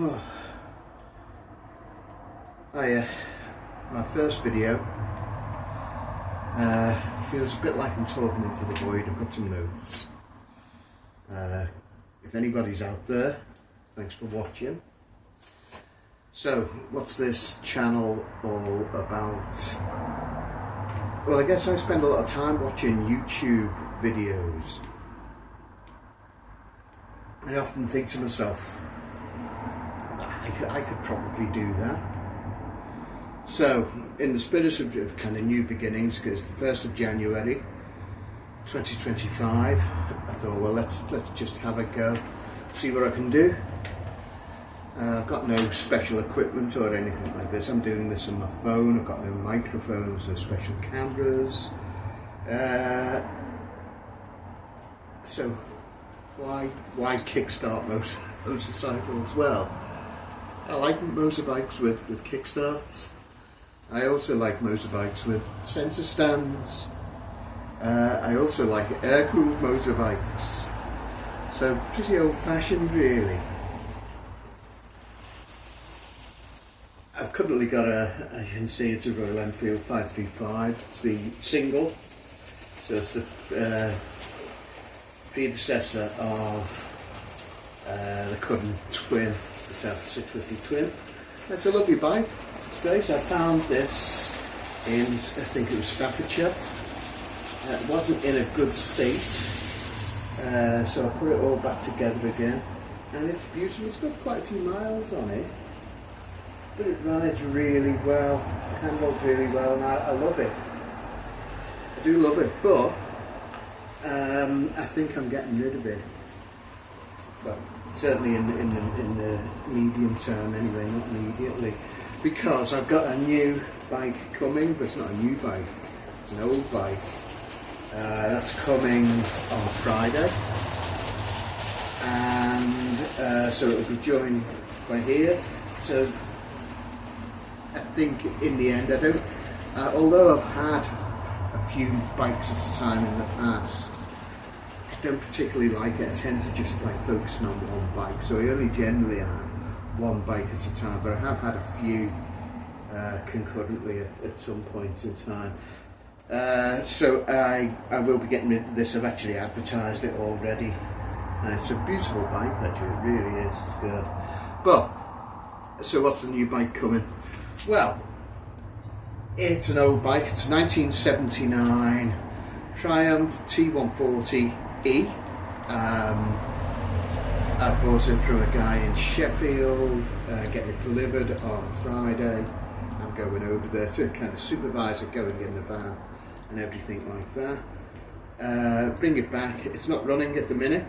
Oh. My first video feels a bit like I'm talking into the void. I've got some notes. If anybody's out there, thanks for watching. So, what's this channel all about? Well, I guess I spend a lot of time watching YouTube videos. I often think to myself, I could probably do that. So, in the spirit of kind of new beginnings, because the 1st of January 2025, I thought, well, let's just have a go, see what I can do. I've got no special equipment or anything like this. I'm doing this on my phone. I've got no microphones, no special cameras. So why kickstart motorcycles? Well, I like motorbikes with kickstarts. I also like motorbikes with centre stands. I also like air-cooled motorbikes. So pretty old-fashioned, really. I've currently got as you can see, it's a Royal Enfield 535. It's the single. So it's the predecessor of the current twin, the 650 twin. It's a lovely bike. It's great. I found this in, I think it was Staffordshire. It wasn't in a good state, so I put it all back together again, and it's beautiful. It's got quite a few miles on it, but it rides really well, handles really well, and I love it. I do love it, but I think I'm getting rid of it. Well, certainly in the medium term anyway, not immediately, because I've got a new bike coming, but it's not a new bike, it's an old bike. That's coming on Friday, and so it'll be joined by here. So I think in the end, I don't, although I've had a few bikes at a time in the past, I don't particularly like it. I tend to just like focusing on one bike, so I only generally have one bike at a time, but I have had a few concurrently at some point in time. So I will be getting rid of this. I've actually advertised it already, and it's a beautiful bike, actually. It really is. It's good. But so what's the new bike coming? Well, it's an old bike. It's a 1979 Triumph T140E. I bought it from a guy in Sheffield, getting it delivered on Friday. I'm going over there to kind of supervise it going in the van and everything like that. Bring it back. It's not running at the minute,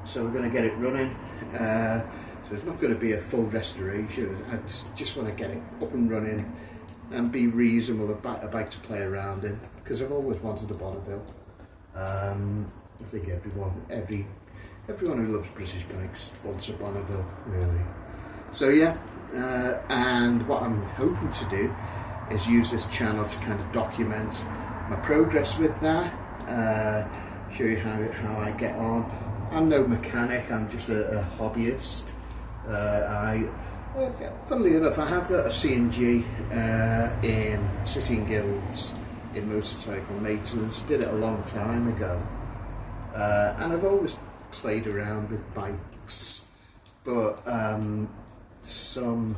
so we're going to get it running. So it's not going to be a full restoration. I just want to get it up and running and be reasonable, a bike to play around in, because I've always wanted a Bonneville. I think everyone who loves British bikes wants a Bonneville, really. So yeah, and what I'm hoping to do is use this channel to kind of document my progress with that, show you how I get on. I'm no mechanic, I'm just a hobbyist. Funnily enough, I have got a C&G in Sitting Guilds in motorcycle maintenance. I did it a long time ago, and I've always played around with bikes, but some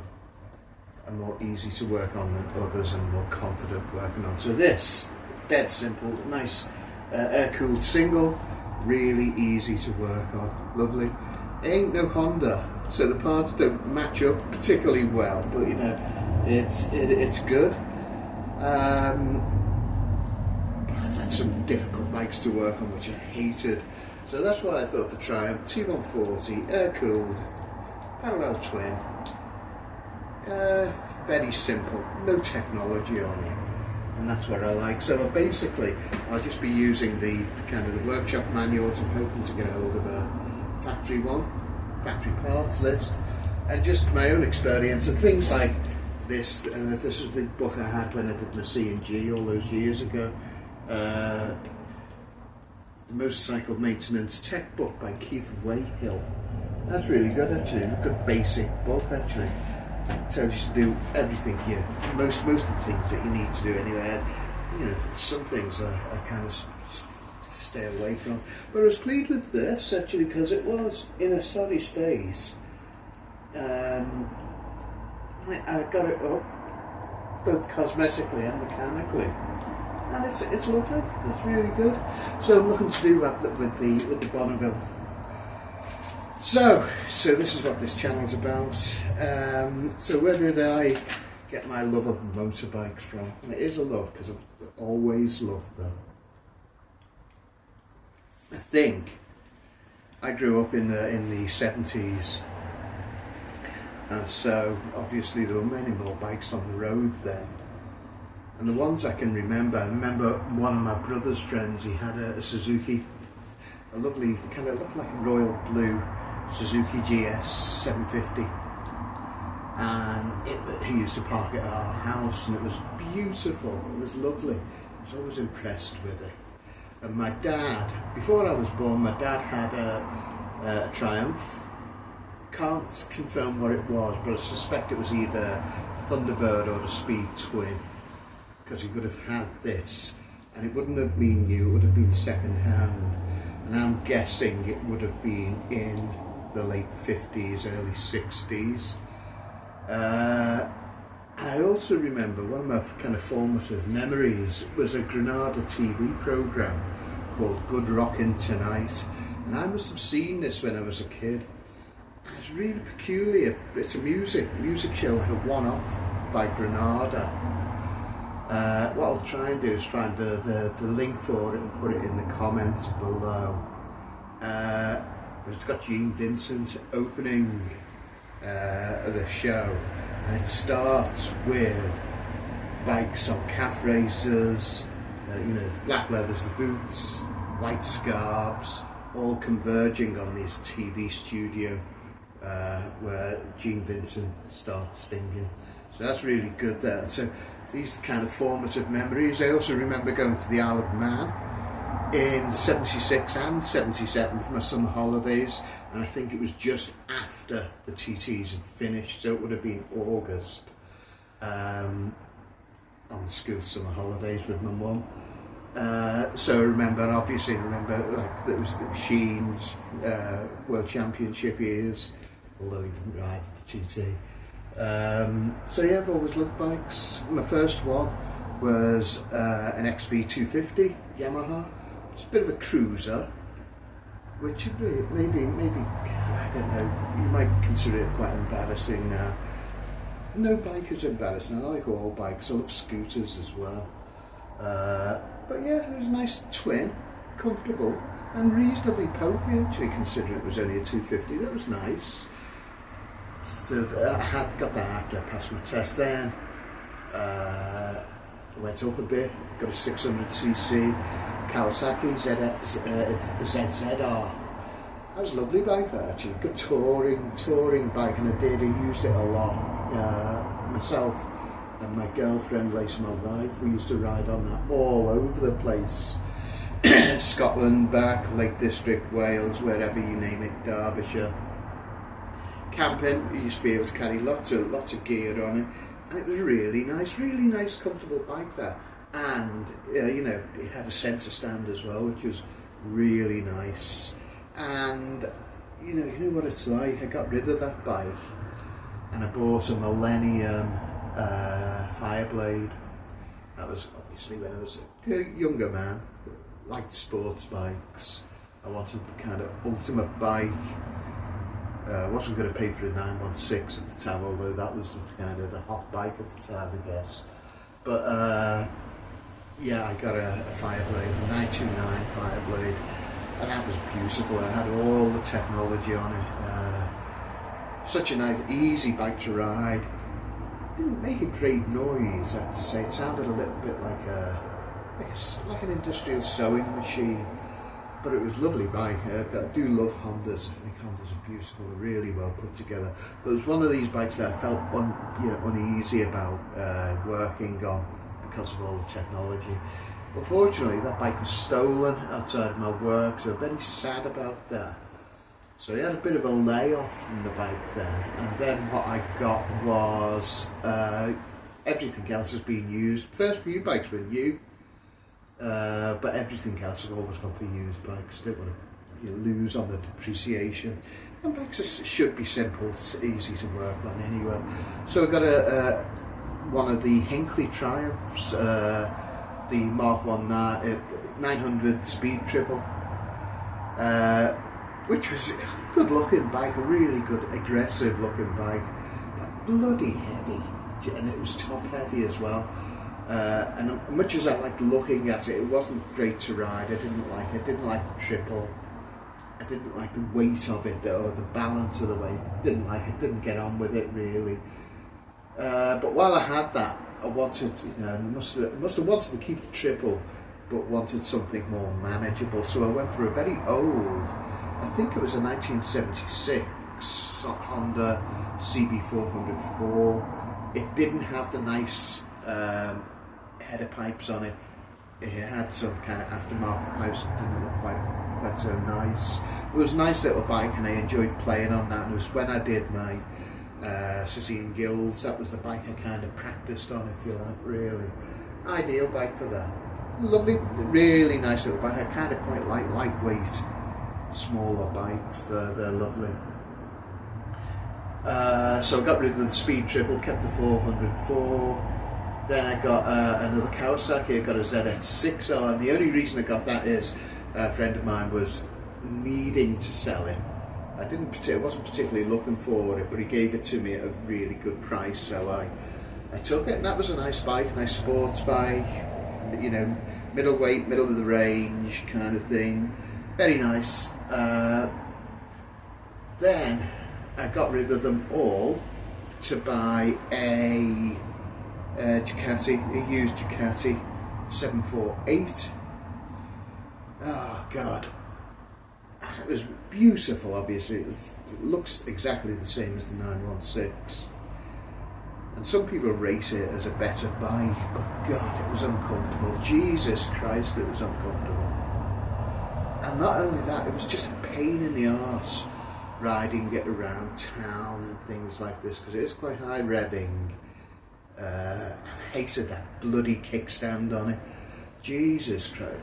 are more easy to work on than others, and more confident working on. So this, dead simple, nice air-cooled single, really easy to work on, lovely. It ain't no Honda, so the parts don't match up particularly well, but you know, it's good. But I've had some difficult bikes to work on which I hated, so that's why I thought the Triumph T140 air-cooled parallel twin, very simple, no technology on it, and that's what I like. So I'll just be using the kind of the workshop manuals. I'm hoping to get a hold of a factory parts list, and just my own experience and things like this. And this is the book I had when I did my C&G all those years ago, the Motorcycle Maintenance Tech book by Keith Wayhill. That's really good actually. A good basic book actually. Tells you to do everything here. Most of the things that you need to do anyway. You know, some things I kind of stay away from. But I was pleased with this actually because it was in a sorry state. I got it up both cosmetically and mechanically, and it's lovely. It's really good. So I'm looking to do that with the Bonneville. So this is what this channel's about. So where did I get my love of motorbikes from? And it is a love because I've always loved them. I think I grew up in the 70s, and so obviously there were many more bikes on the road then. And the ones I remember one of my brother's friends, he had a Suzuki, a lovely, kind of looked like a royal blue Suzuki GS 750, and he used to park at our house, and it was beautiful, it was lovely. I was always impressed with it. And my dad, before I was born, my dad had a Triumph. Can't confirm what it was, but I suspect it was either a Thunderbird or a Speed Twin, because he would have had this, and it wouldn't have been new, it would have been second hand, and I'm guessing it would have been in the late 50s, early 60s. And I also remember one of my kind of formative memories was a Granada TV programme called Good Rockin' Tonight, and I must have seen this when I was a kid. It's really peculiar. It's a music show, like a one-off by Granada. What I'll try and do is find the link for it and put it in the comments below. But it's got Gene Vincent opening the show, and it starts with bikes on calf racers, you know, black leathers, the boots, white scarves, all converging on this TV studio where Gene Vincent starts singing. So that's really good there. So these are kind of formative memories. I also remember going to the Isle of Man in 76 and 77 for my summer holidays, and I think it was just after the TTs had finished, so it would have been August, on school summer holidays with my mum. So I remember like there was the Machines World Championship years, although he didn't ride the TT. So yeah, I've always loved bikes. My first one was an XV250 Yamaha. It's a bit of a cruiser, which maybe I don't know, you might consider it quite embarrassing now. No bike is embarrassing. I like all bikes. I love scooters as well. But yeah, it was a nice twin, comfortable and reasonably pokey actually, considering it was only a 250. That was nice. So I had got that after I passed my test then. Went up a bit, got a 600cc Kawasaki ZZR. That was a lovely bike that actually, good touring bike, and I used it a lot. Myself and my girlfriend, later my wife, we used to ride on that all over the place. Scotland, back, Lake District, Wales, wherever you name it, Derbyshire. Camping, you used to be able to carry lots of gear on it, and it was really nice, comfortable bike there. And you know, it had a centre stand as well, which was really nice. And you know what it's like. I got rid of that bike, and I bought a Millennium Fireblade. That was obviously when I was a younger man, liked sports bikes. I wanted the kind of ultimate bike. I wasn't going to pay for a 916 at the time, although that was kind of the hot bike at the time, I guess. But yeah, I got a Fireblade, a 929 Fireblade, and that was beautiful. I had all the technology on it. Such a nice, easy bike to ride. Didn't make a great noise, I have to say. It sounded a little bit like an industrial sewing machine. But it was a lovely bike. I do love Hondas. I think Hondas are beautiful, they're really well put together. But it was one of these bikes that I felt uneasy about working on because of all the technology. Unfortunately, that bike was stolen outside my work, so I'm very sad about that. So I had a bit of a layoff from the bike then, and then what I got was everything else has been used. First few bikes were new, but everything else I've always gone for used bikes. Don't want to lose on the depreciation. And bikes should be simple, it's easy to work on anyway. So I got one of the Hinckley Triumphs, the Mark 1 900 Speed Triple, which was a good looking bike, a really good aggressive looking bike, but bloody heavy, and it was top heavy as well. And much as I liked looking at it, it wasn't great to ride. I didn't like it. I didn't like the triple. I didn't like the weight of it, or the balance of the weight. Didn't like it. Didn't get on with it really. But while I had that, I wanted, must have wanted to keep the triple, but wanted something more manageable. So I went for a very old, I think it was a 1976 Honda CB404. It didn't have the nice header pipes on it. It had some kind of aftermarket pipes that didn't look quite so nice. It was a nice little bike, and I enjoyed playing on that. And it was when I did my City and Guilds, that was the bike I kind of practiced on, if you like. Really ideal bike for that. Lovely, really nice little bike. I kind of quite like lightweight, smaller bikes. They're lovely. So I got rid of the Speed Triple, kept the 404. Then I got another Kawasaki. I got a ZX6R, and the only reason I got that is a friend of mine was needing to sell it. I wasn't particularly looking for it, but he gave it to me at a really good price, so I took it, and that was a nice bike, nice sports bike, middleweight, middle of the range kind of thing, very nice. Then I got rid of them all to buy a Ducati, a used Ducati 748. Oh God, it was beautiful. Obviously, it looks exactly the same as the 916, and some people rate it as a better bike, but God, it was uncomfortable. Jesus Christ, it was uncomfortable. And not only that, it was just a pain in the arse riding it around town and things like this, because it is quite high revving. I hated that bloody kickstand on it. Jesus Christ,